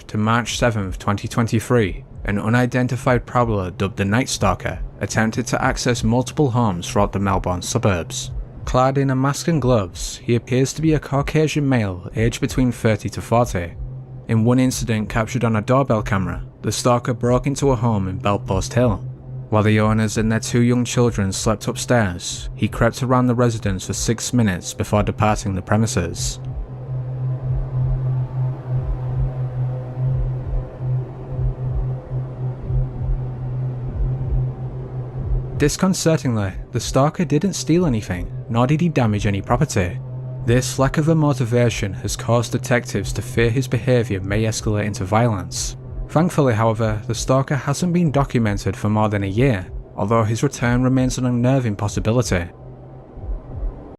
to March 7, 2023, an unidentified prowler dubbed the Night Stalker attempted to access multiple homes throughout the Melbourne suburbs. Clad in a mask and gloves, he appears to be a Caucasian male aged between 30 to 40. In one incident captured on a doorbell camera, the stalker broke into a home in Belpost Hill. While the owners and their 2 young children slept upstairs, he crept around the residence for 6 minutes before departing the premises. Disconcertingly, the stalker didn't steal anything, nor did he damage any property. This lack of a motivation has caused detectives to fear his behaviour may escalate into violence. Thankfully, however, the stalker hasn't been documented for more than a year, although his return remains an unnerving possibility.